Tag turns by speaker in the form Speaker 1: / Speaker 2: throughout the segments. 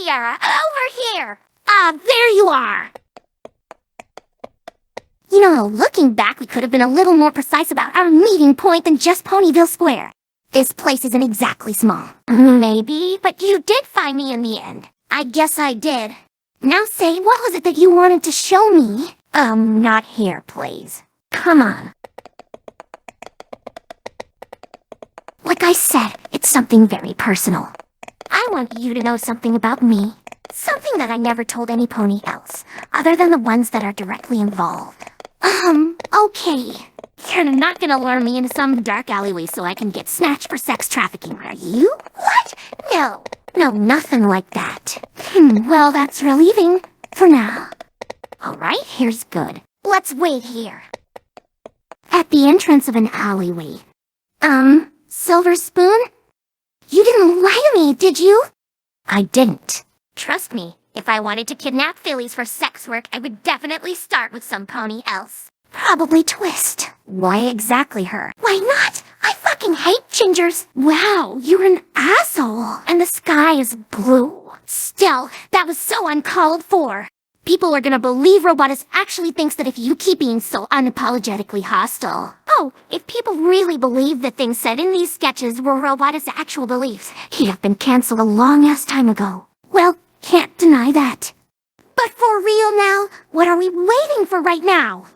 Speaker 1: Tiara. Over here. Ah, there you are. You know, looking back, we could have been a little more precise about our meeting point than just Ponyville Square. This place isn't exactly small. Maybe, but you did find me in the end. I guess I did. Now say, what was it that you wanted to show me? Not here, please. Come on. Like I said, it's something very personal. I want you to know something about me. Something that I never told any pony else, other than the ones that are directly involved. Okay. You're not gonna lure me into some dark alleyway so I can get snatched for sex trafficking, are you? What? No. No, nothing like that. Well, that's relieving. For now. Alright, here's good. Let's wait here. At the entrance of an alleyway. Silver Spoon? You didn't lie to me, did you? I didn't. Trust me, if I wanted to kidnap fillies for sex work, I would definitely start with some pony else. Probably Twist. Why exactly her? Why not? I fucking hate gingers. Wow, you're an asshole. And the sky is blue. Still, that was so uncalled for. People are gonna believe Robotus actually thinks that if you keep being so unapologetically hostile. Oh, if people really believed the things said in these sketches were Robotus' actual beliefs, he'd have been cancelled a long-ass time ago. Well, can't deny that. But for real now, what are we waiting for right now?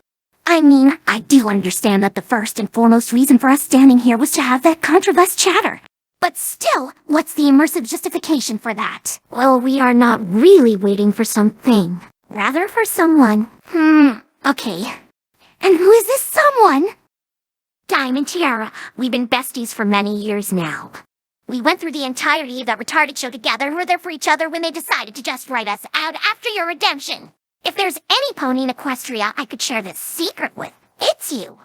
Speaker 1: I mean, I do understand that the first and foremost reason for us standing here was to have that controversial chatter. But still, what's the immersive justification for that? Well, we are not really waiting for something. Rather for someone. Okay. And who is this someone? Diamond Tiara. We've been besties for many years now. We went through the entirety of that retarded show together and were there for each other when they decided to just write us out after your redemption. If there's any pony in Equestria I could share this secret with, it's you.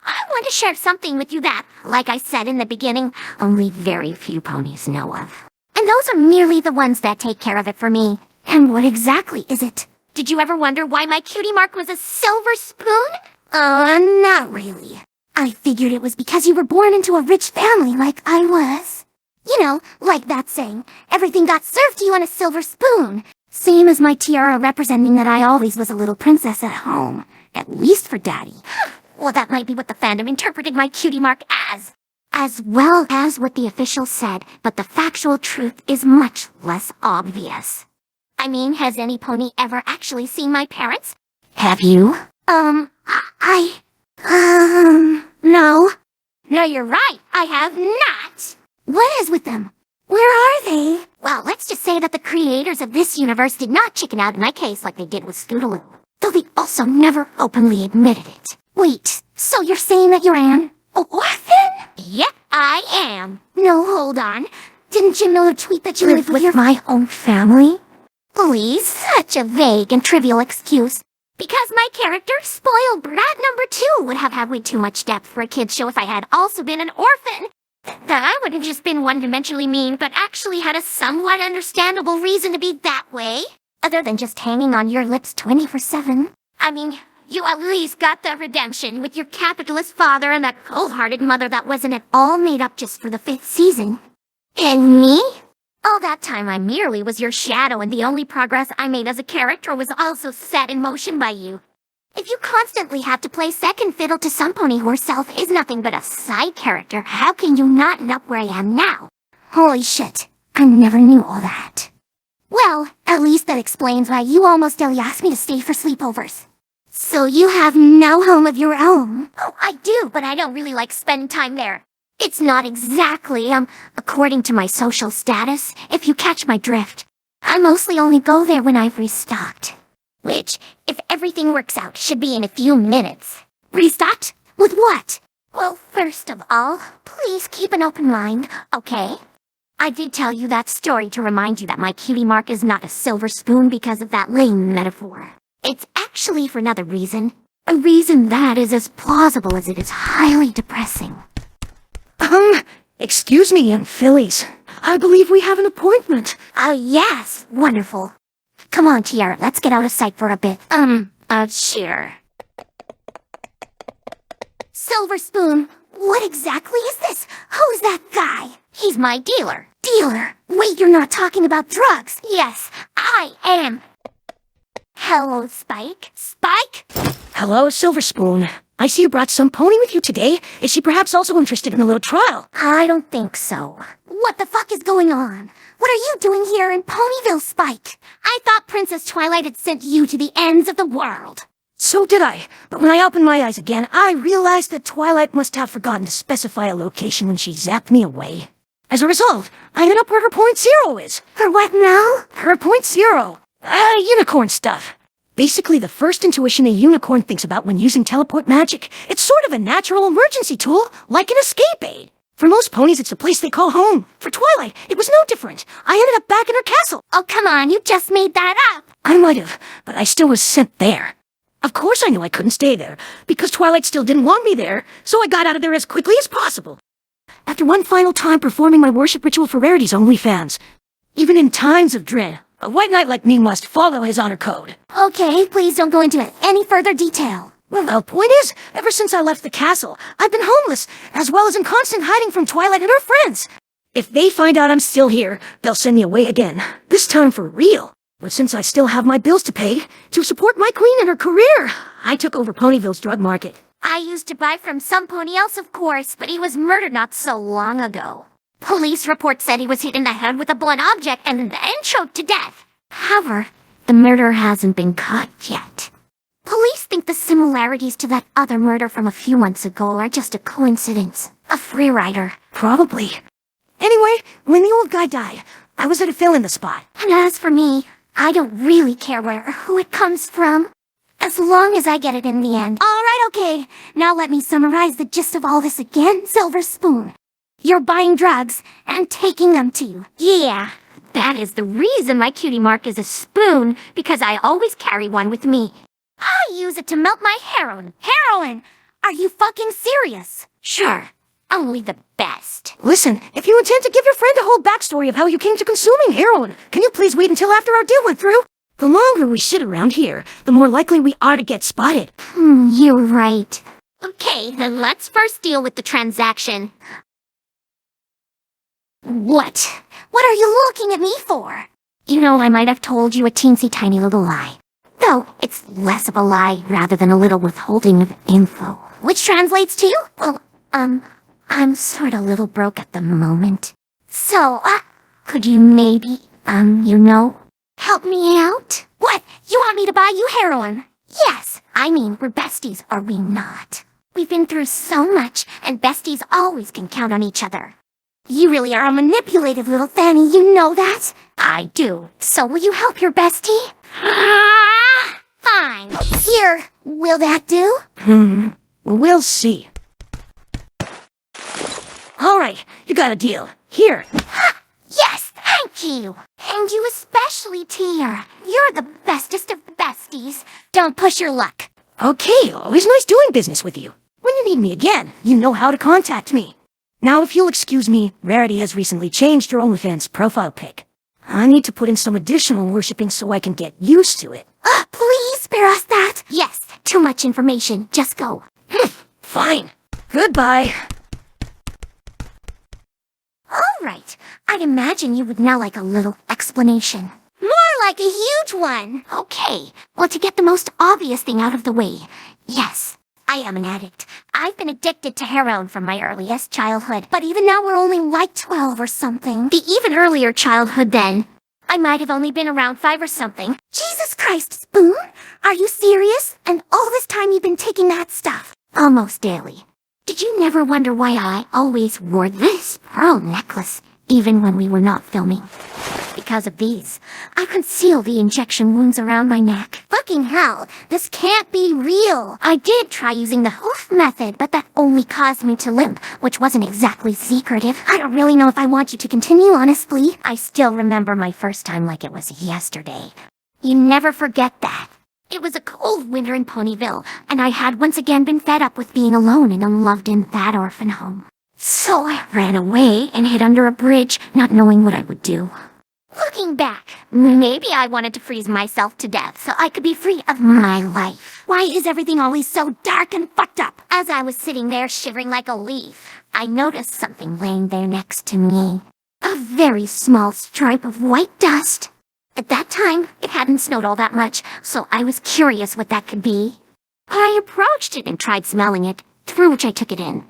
Speaker 1: I want to share something with you that, like I said in the beginning, only very few ponies know of. And those are merely the ones that take care of it for me. And what exactly is it? Did you ever wonder why my cutie mark was a silver spoon? Not really. I figured it was because you were born into a rich family like I was. You know, like that saying, everything got served to you on a silver spoon. Same as my tiara representing that I always was a little princess at home. At least for Daddy. Well, that might be what the fandom interpreted my cutie mark as well as what the officials said, but the factual truth is much less obvious. I mean, has any pony ever actually seen my parents? Have you? No. No, you're right, I have not. What is with them? Where are they? Well, let's just say that the creators of this universe did not chicken out in my case like they did with Scootaloo. Though they also never openly admitted it. Wait, so you're saying that you're an orphan? Yep, I am. No, hold on. Didn't you know the tweet that you live with my own family? Please, such a vague and trivial excuse. Because my character, Spoiled Brat number 2, would have had way too much depth for a kid's show if I had also been an orphan. That I would have just been one-dimensionally mean, but actually had a somewhat understandable reason to be that way. Other than just hanging on your lips 24/7. I mean, you at least got the redemption with your capitalist father and that cold-hearted mother that wasn't at all made up just for the 5th season. And me? All that time I merely was your shadow, and the only progress I made as a character was also set in motion by you. If you constantly have to play second fiddle to some pony who herself is nothing but a side character, how can you not end up where I am now? Holy shit, I never knew all that. Well, at least that explains why you almost daily asked me to stay for sleepovers. So you have no home of your own? Oh, I do, but I don't really like spending time there. It's not exactly, according to my social status, if you catch my drift. I mostly only go there when I've restocked. Which, if everything works out, should be in a few minutes. Restocked? With what? Well, first of all, please keep an open mind, okay? I did tell you that story to remind you that my cutie mark is not a silver spoon because of that lame metaphor. It's actually for another reason. A reason that is as plausible as it is highly depressing.
Speaker 2: Excuse me, young fillies. I believe we have an appointment.
Speaker 1: Yes, wonderful. Come on, Tiara, let's get out of sight for a bit. Sure. Silver Spoon, what exactly is this? Who's that guy? He's my dealer. Dealer! Wait, you're not talking about drugs! Yes, I am! Hello, Spike? Spike?
Speaker 2: Hello, Silver Spoon. I see you brought some pony with you today. Is she perhaps also interested in a little trial?
Speaker 1: I don't think so. What the fuck is going on? What are you doing here in Ponyville, Spike? I thought Princess Twilight had sent you to the ends of the world.
Speaker 2: So did I, but when I opened my eyes again, I realized that Twilight must have forgotten to specify a location when she zapped me away. As a result, I ended up where her point zero is.
Speaker 1: Her what now?
Speaker 2: Her point zero. Unicorn stuff. Basically the first intuition a unicorn thinks about when using teleport magic. It's sort of a natural emergency tool, like an escape aid. For most ponies, it's a place they call home. For Twilight, it was no different. I ended up back in her castle.
Speaker 1: Oh, come on, you just made that up.
Speaker 2: I might have, but I still was sent there. Of course I knew I couldn't stay there, because Twilight still didn't want me there, so I got out of there as quickly as possible. After one final time performing my worship ritual for Rarity's OnlyFans. Even in times of dread, a white knight like me must follow his honor code.
Speaker 1: Okay, please don't go into any further detail.
Speaker 2: Well, the point is, ever since I left the castle, I've been homeless, as well as in constant hiding from Twilight and her friends. If they find out I'm still here, they'll send me away again, this time for real. But since I still have my bills to pay, to support my queen and her career, I took over Ponyville's drug market.
Speaker 1: I used to buy from some pony else, of course, but he was murdered not so long ago. Police reports said he was hit in the head with a blunt object and then choked to death. However, the murder hasn't been caught yet. Police think the similarities to that other murder from a few months ago are just a coincidence. A free rider.
Speaker 2: Probably. Anyway, when the old guy died, I was at a fill in the spot.
Speaker 1: And as for me, I don't really care where or who it comes from, as long as I get it in the end. Alright, okay. Now let me summarize the gist of all this again, Silver Spoon. You're buying drugs and taking them to you. Yeah, that is the reason my cutie mark is a spoon, because I always carry one with me. I use it to melt my heroin. Heroin! Are you fucking serious? Sure. Only the best.
Speaker 2: Listen, if you intend to give your friend a whole backstory of how you came to consuming heroin, can you please wait until after our deal went through? The longer we sit around here, the more likely we are to get spotted.
Speaker 1: You're right. Okay, then let's first deal with the transaction. What? What are you looking at me for? You know, I might have told you a teensy tiny little lie. Though, it's less of a lie rather than a little withholding of info. Which translates to, well, I'm sort of a little broke at the moment. So, could you maybe, help me out? What? You want me to buy you heroin? Yes, I mean, we're besties, are we not? We've been through so much, and besties always can count on each other. You really are a manipulative little Fanny, you know that? I do. So will you help your bestie? Fine. Here, will that do?
Speaker 2: We'll see. Alright, you got a deal. Here.
Speaker 1: Yes, thank you. And you especially, Tia. You're the bestest of besties. Don't push your luck.
Speaker 2: Okay, always nice doing business with you. When you need me again, you know how to contact me. Now, if you'll excuse me, Rarity has recently changed her OnlyFans profile pic. I need to put in some additional worshipping so I can get used to it.
Speaker 1: Please spare us that. Yes, too much information. Just go.
Speaker 2: Fine. Goodbye.
Speaker 1: All right. I'd imagine you would now like a little explanation. More like a huge one. Okay. Well, to get the most obvious thing out of the way. Yes, I am an addict. I've been addicted to heroin from my earliest childhood. But even now we're only like 12 or something. The even earlier childhood then. I might have only been around 5 or something. Jesus Christ, Spoon! Are you serious? And all this time you've been taking that stuff? Almost daily. Did you never wonder why I always wore this pearl necklace, even when we were not filming? Because of these, I conceal the injection wounds around my neck. Fucking hell, this can't be real. I did try using the hoof method, but that only caused me to limp, which wasn't exactly secretive. I don't really know if I want you to continue, honestly. I still remember my first time like it was yesterday. You never forget that. It was a cold winter in Ponyville, and I had once again been fed up with being alone and unloved in that orphan home. So I ran away and hid under a bridge, not knowing what I would do. Looking back, maybe I wanted to freeze myself to death so I could be free of my life. Why is everything always so dark and fucked up? As I was sitting there shivering like a leaf, I noticed something laying there next to me. A very small stripe of white dust. At that time, it hadn't snowed all that much, so I was curious what that could be. I approached it and tried smelling it, through which I took it in.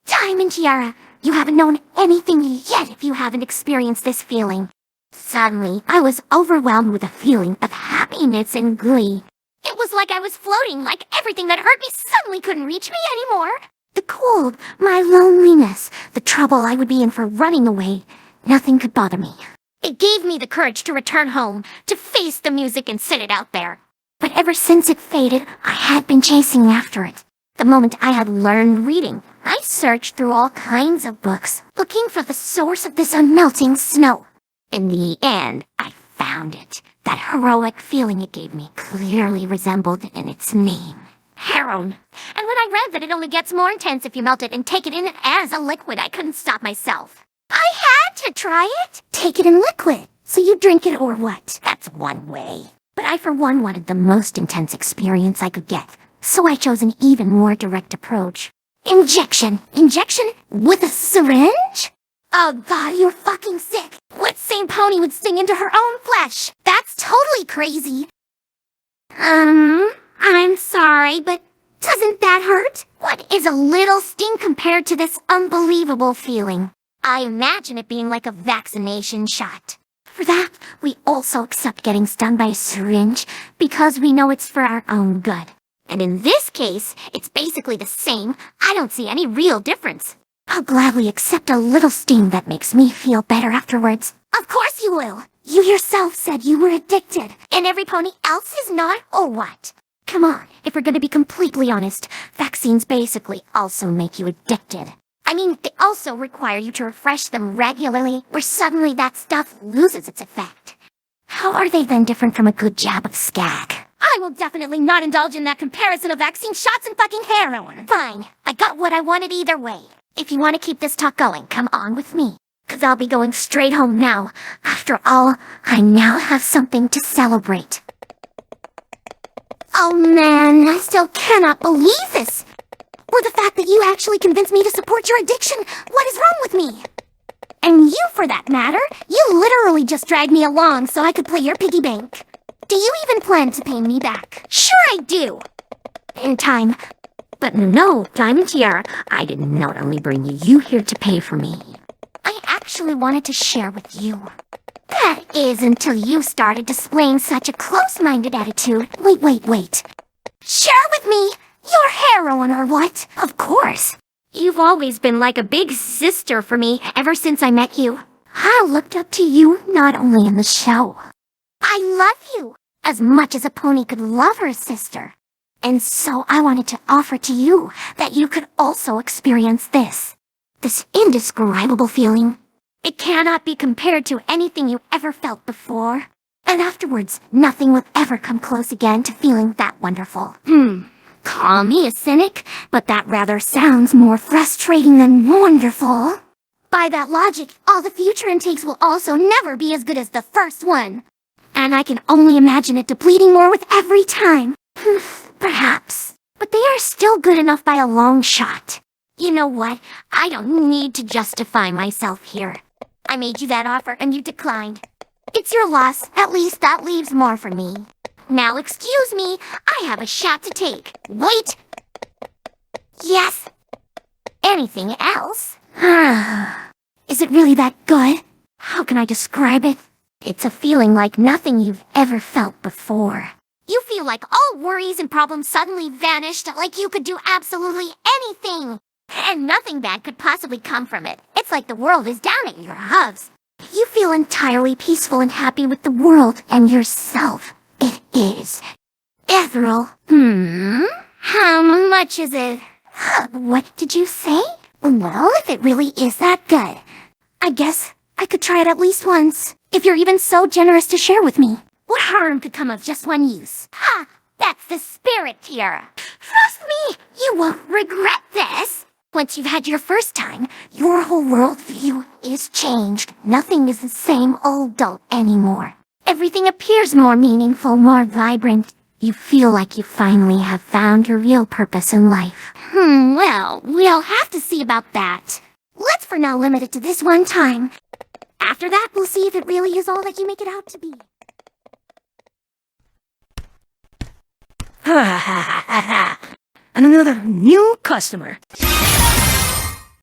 Speaker 1: Diamond Tiara, you haven't known anything yet if you haven't experienced this feeling. Suddenly, I was overwhelmed with a feeling of happiness and glee. It was like I was floating, like everything that hurt me suddenly couldn't reach me anymore. The cold, my loneliness, the trouble I would be in for running away, nothing could bother me. It gave me the courage to return home, to face the music and sit it out there. But ever since it faded, I had been chasing after it. The moment I had learned reading, I searched through all kinds of books, looking for the source of this unmelting snow. In the end, I found it. That heroic feeling it gave me clearly resembled in its name. Heroin. And when I read that it only gets more intense if you melt it and take it in as a liquid, I couldn't stop myself. I had to try it. Take it in liquid. So you drink it or what? That's one way. But I for one wanted the most intense experience I could get. So I chose an even more direct approach. Injection. Injection with a syringe? Oh God, you're fucking sick. What sane pony would sting into her own flesh? That's totally crazy. I'm sorry, but doesn't that hurt? What is a little sting compared to this unbelievable feeling? I imagine it being like a vaccination shot. For that, we also accept getting stung by a syringe because we know it's for our own good. And in this case, it's basically the same. I don't see any real difference. I'll gladly accept a little sting that makes me feel better afterwards. Of course you will. You yourself said you were addicted, and every pony else is not, or what? Come on, if we're gonna be completely honest, vaccines basically also make you addicted. I mean, they also require you to refresh them regularly, where suddenly that stuff loses its effect. How are they then different from a good jab of skag? I will definitely not indulge in that comparison of vaccine shots and fucking heroin. Fine, I got what I wanted either way. If you want to keep this talk going, come on with me. 'Cause I'll be going straight home now. After all, I now have something to celebrate. Oh man, I still cannot believe this. Or the fact that you actually convinced me to support your addiction. What is wrong with me? And you, for that matter, you literally just dragged me along so I could play your piggy bank. Do you even plan to pay me back? Sure I do. In time. But no, Diamond Tiara, I did not only bring you here to pay for me. I actually wanted to share with you. That is until you started displaying such a close-minded attitude. Wait. Share with me? Your heroine or what? Of course. You've always been like a big sister for me ever since I met you. I looked up to you not only in the show. I love you as much as a pony could love her sister. And so I wanted to offer to you that you could also experience this indescribable feeling. It cannot be compared to anything you ever felt before. And afterwards, nothing will ever come close again to feeling that wonderful. Call me a cynic, but that rather sounds more frustrating than wonderful. By that logic, all the future intakes will also never be as good as the first one. And I can only imagine it depleting more with every time. Perhaps. But they are still good enough by a long shot. You know what? I don't need to justify myself here. I made you that offer and you declined. It's your loss. At least that leaves more for me. Now excuse me, I have a shot to take. Wait! Yes! Anything else? Is it really that good? How can I describe it? It's a feeling like nothing you've ever felt before. You feel like all worries and problems suddenly vanished, like you could do absolutely anything. And nothing bad could possibly come from it. It's like the world is down at your hooves. You feel entirely peaceful and happy with the world and yourself. It is ethereal. How much is it? What did you say? Well, if it really is that good, I guess I could try it at least once. If you're even so generous to share with me. What harm could come of just one use? Ha! That's the spirit, Tiara. Trust me, you won't regret this. Once you've had your first time, your whole worldview is changed. Nothing is the same old dull anymore. Everything appears more meaningful, more vibrant. You feel like you finally have found your real purpose in life. Well, we'll have to see about that. Let's for now limit it to this one time. After that, we'll see if it really is all that you make it out to be.
Speaker 2: And another new customer.